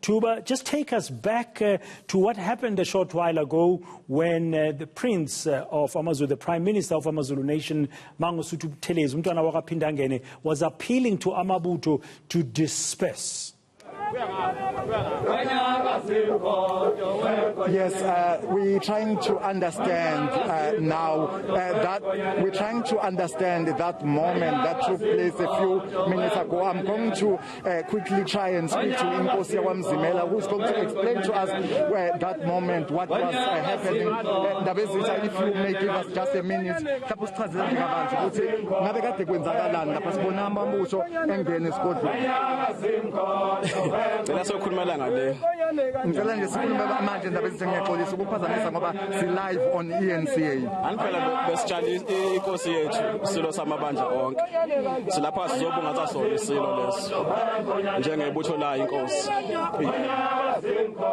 Tuba, just take us back to what happened a short while ago when the Prince of AmaZulu, the Prime Minister of AmaZulu Nation, Buthelezi, umntwana wakwaPhindangene, was appealing to Amabutho to disperse. Yes, we're trying to understand that moment that took place a few minutes ago. I'm going to quickly try and speak to Inkosi Mzimela, who's going to explain to us that moment, what was happening. Ndabezitha, if you may give us just a minute. That's what live on eNCA.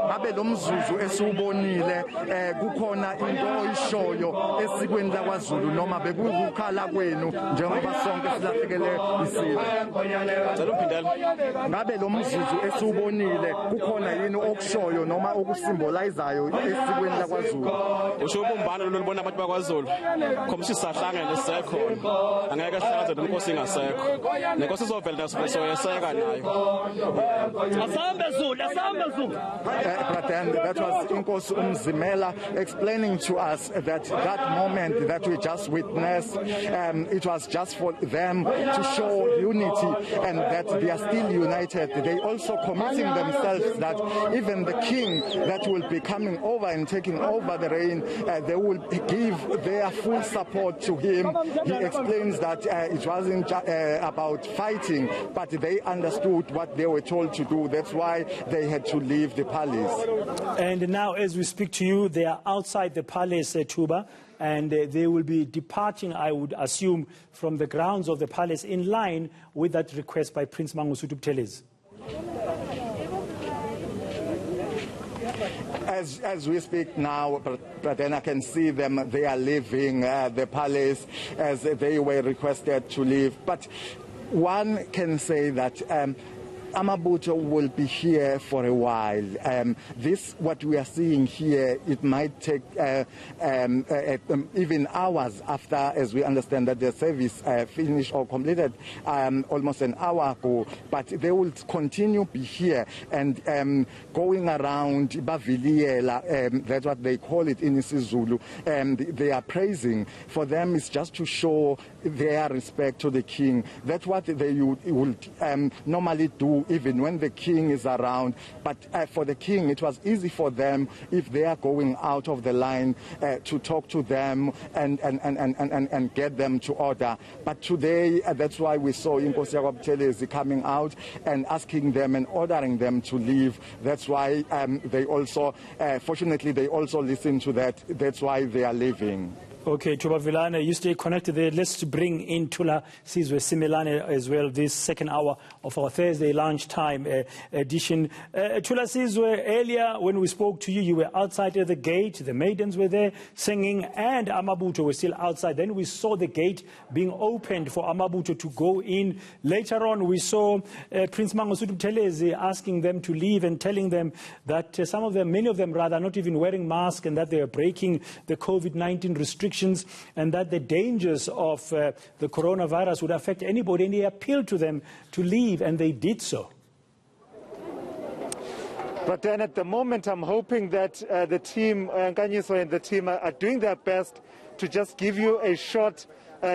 Ngabe lo mzuzu esiubonile kukhona into oyishoyo esikweni laKwaZulu noma bekukukhala kwenu njengoba sonke silahlekele isizwe. Ngabe lo mzuzu esiubonile kukhona yini okushoyo noma okusymbolizayo esikweni laKwaZulu? Usho ubumbano lolubona abantu bakwaZulu khomisa sisahlangene sisekhona angeke sihlaze nenkosi ingasekho nenkosi izovela nasoyeseka nayo. Asambe Zulu. That was Inkosi Mzimela explaining to us that moment that we just witnessed, it was just for them to show unity and that they are still united. They also committing themselves that even the king that will be coming over and taking over the reign, they will give their full support to him. He explains that it wasn't about fighting, but they understood what they were told to do. That's why they had to leave the palace. And now, as we speak to you, they are outside the palace, Tuba, and they will be departing, I would assume, from the grounds of the palace in line with that request by Prince Mangosuthu Buthelezi. As we speak now, but then I can see them, they are leaving the palace as they were requested to leave. But one can say that Amabutho will be here for a while. What we are seeing here, it might take even hours after, as we understand that the service finished or completed almost an hour ago. But they will continue be here and going around Baviliela, that's what they call it in isiZulu. They are praising. For them, it's just to show their respect to the king. That's what they would normally do even when the king is around. But for the king, it was easy for them if they are going out of the line to talk to them and get them to order. But today, that's why we saw Inkosi Buthelezi coming out and asking them and ordering them to leave. That's why they also, fortunately, they also listen to that. That's why they are leaving. Okay, Tuba Vilana, you stay connected there. Let's bring in Tula Sizwe Simelane as well, this second hour of our Thursday lunchtime edition. Tula Sizwe, earlier when we spoke to you, you were outside at the gate. The maidens were there singing and Amabutho was still outside. Then we saw the gate being opened for Amabutho to go in. Later on, we saw Prince Mangosuthu Buthelezi asking them to leave and telling them that many of them rather, not even wearing masks and that they are breaking the COVID-19 restrictions and that the dangers of the coronavirus would affect anybody, and he appealed to them to leave, and they did so. But then at the moment, I'm hoping that the team, Nkanyiso and the team, are doing their best to just give you a shot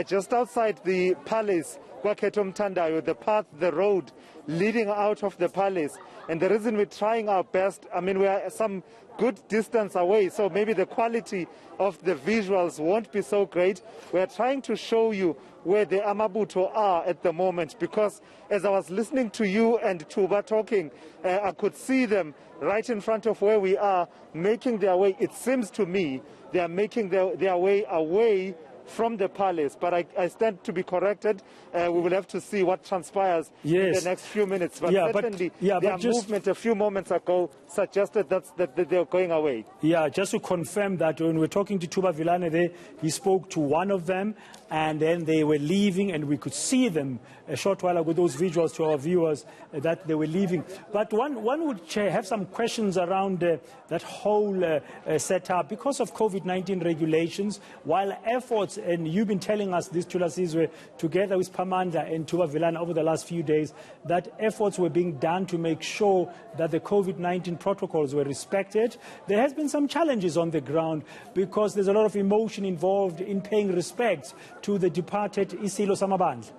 just outside the palace, Kwaketom Tandayo, the path, the road leading out of the palace. And the reason we're trying our best, I mean, we are some good distance away, so maybe the quality of the visuals won't be so great. We're trying to show you where the Amabutho are at the moment, because as I was listening to you and Tuba talking, I could see them right in front of where we are, making their way. It seems to me they are making their way away from the palace, but I stand to be corrected. We will have to see what transpires in the next few minutes. But certainly their movement a few moments ago suggested that they're going away. Yeah, just to confirm that when we're talking to Thuba Vilane there, he spoke to one of them, and then they were leaving, and we could see them a short while ago, those visuals to our viewers, that they were leaving. But one would have some questions around that whole setup because of COVID-19 regulations, while efforts, and you've been telling us this, Thula Sizwe, together with Pamanda and Thuba Vilane over the last few days, that efforts were being done to make sure that the COVID-19 protocols were respected. There has been some challenges on the ground because there's a lot of emotion involved in paying respect to the departed Isilo Samabandla.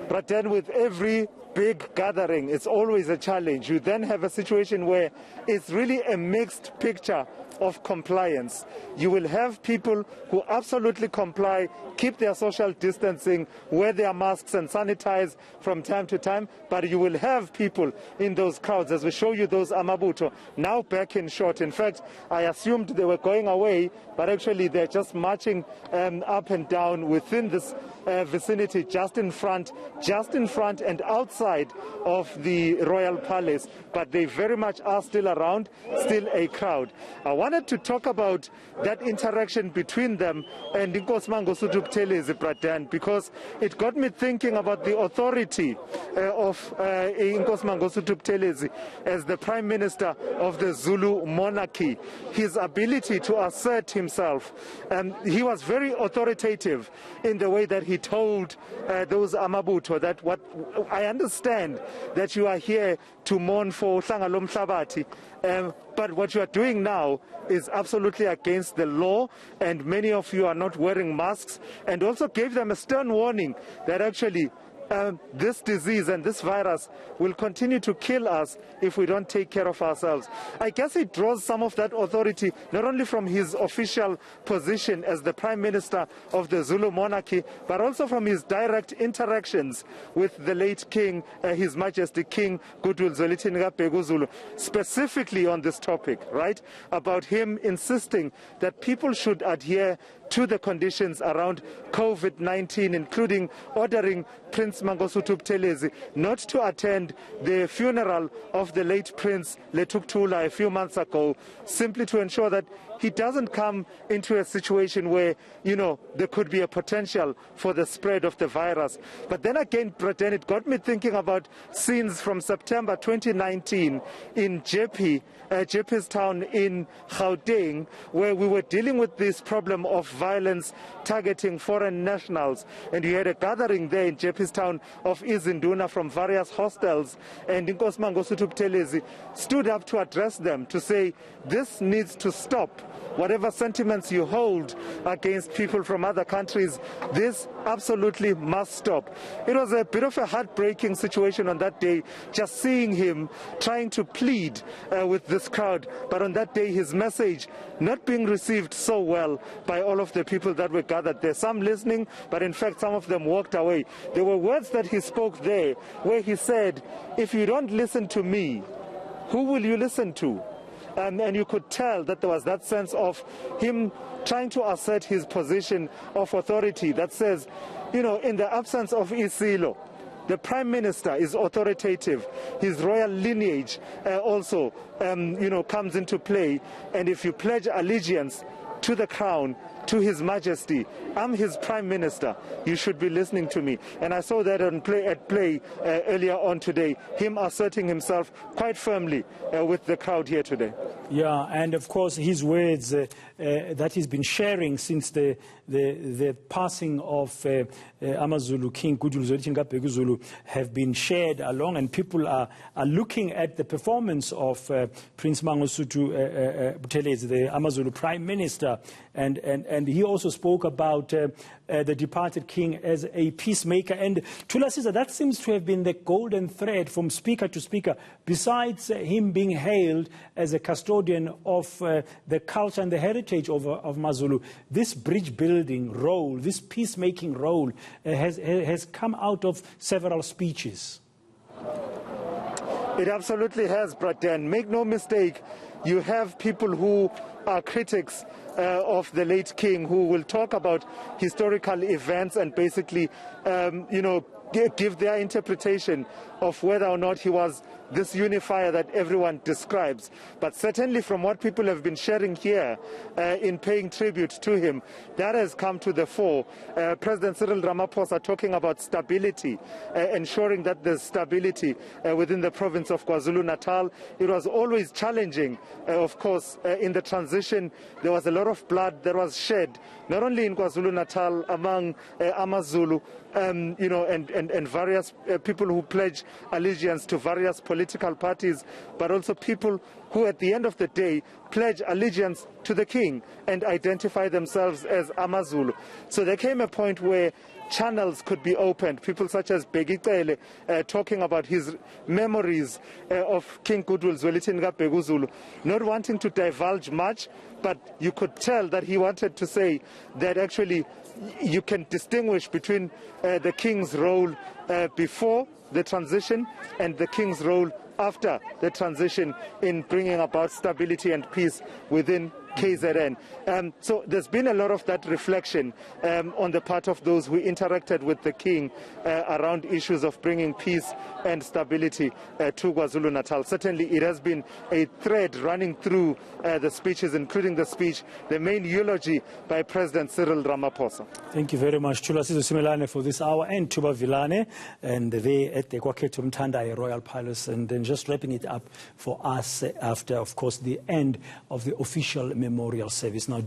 But then with every big gathering, it's always a challenge. You then have a situation where it's really a mixed picture of compliance. You will have people who absolutely comply, keep their social distancing, wear their masks and sanitize from time to time, but you will have people in those crowds, as we show you those Amabutho, now back in short. In fact, I assumed they were going away, but actually they're just marching up and down within this vicinity, just in front and outside of the Royal Palace, but they very much are still around, still a crowd. I wanted to talk about that interaction between them and Inkosi Mangosuthu Buthelezi, Bradan, because it got me thinking about the authority of Inkosi Mangosuthu Buthelezi as the Prime Minister of the Zulu monarchy, his ability to assert himself. He was very authoritative in the way that he told those Amabutho that what I understand that you are here to mourn for Uhlanga Lomhlabathi, but what you are doing now is absolutely against the law, and many of you are not wearing masks, and also gave them a stern warning that actually this disease and this virus will continue to kill us if we don't take care of ourselves. I guess it draws some of that authority not only from his official position as the Prime Minister of the Zulu monarchy, but also from his direct interactions with the late King, His Majesty King Goodwill Zwelithini, specifically on this topic, right? About him insisting that people should adhere to the conditions around COVID-19, including ordering Prince Mangosuthu Buthelezi not to attend the funeral of the late Prince Letuktula a few months ago, simply to ensure that he doesn't come into a situation where, you know, there could be a potential for the spread of the virus. But then again, Braden, it got me thinking about scenes from September 2019 in Jeppes town in Gauteng, where we were dealing with this problem of violence targeting foreign nationals. And you had a gathering there in Jeppes town of Izinduna from various hostels, and Inkosi Mangosuthu Buthelezi stood up to address them, to say this needs to stop. Whatever sentiments you hold against people from other countries, this absolutely must stop. It was a bit of a heartbreaking situation on that day, just seeing him trying to plead with this crowd. But on that day, his message not being received so well by all of the people that were gathered there. Some listening, but in fact, some of them walked away. There were words that he spoke there where he said, if you don't listen to me, who will you listen to? And you could tell that there was that sense of him trying to assert his position of authority that says, you know, in the absence of Isilo, the Prime Minister is authoritative. His royal lineage also, you know, comes into play. And if you pledge allegiance to the crown, to His Majesty, I'm his Prime Minister, you should be listening to me. And I saw that at play earlier on today, him asserting himself quite firmly with the crowd here today. Yeah, and of course his words that he's been sharing since the passing of AmaZulu King Goodwill Zwelithini have been shared along, and people are looking at the performance of Prince Mangosuthu Buthelezi, the AmaZulu Prime Minister, and he also spoke about the departed king as a peacemaker. And Thula Sizwe, that seems to have been the golden thread from speaker to speaker, besides him being hailed as a custodian of the culture and the heritage of AmaZulu. This bridge building role, this peacemaking role has come out of several speeches. It absolutely has, Braden. Make no mistake, you have people who are critics of the late king, who will talk about historical events and basically, give their interpretation of whether or not he was this unifier that everyone describes. But certainly from what people have been sharing here in paying tribute to him, that has come to the fore. President Cyril Ramaphosa talking about stability, ensuring that there's stability within the province of KwaZulu-Natal. It was always challenging, of course, in the transition. There was a lot of blood that was shed, not only in KwaZulu-Natal among AmaZulu, and various people who pledge allegiance to various political parties, but also people who at the end of the day pledge allegiance to the king and identify themselves as AmaZulu. So there came a point where channels could be opened, people such as Begicele talking about his memories of King Goodwill Zwelithini, not wanting to divulge much, but you could tell that he wanted to say that actually you can distinguish between the king's role before the transition and the king's role after the transition in bringing about stability and peace within KZN. So there's been a lot of that reflection on the part of those who interacted with the king around issues of bringing peace and stability to KwaZulu-Natal. Certainly it has been a thread running through the speeches, including the main eulogy by President Cyril Ramaphosa. Thank you very much, Thulasizwe Simelane, for this hour, and Tuba Vilane, and they at the KwaKhetho Mthandai Royal Palace, and then just wrapping it up for us after, of course, the end of the official memorial service. Now,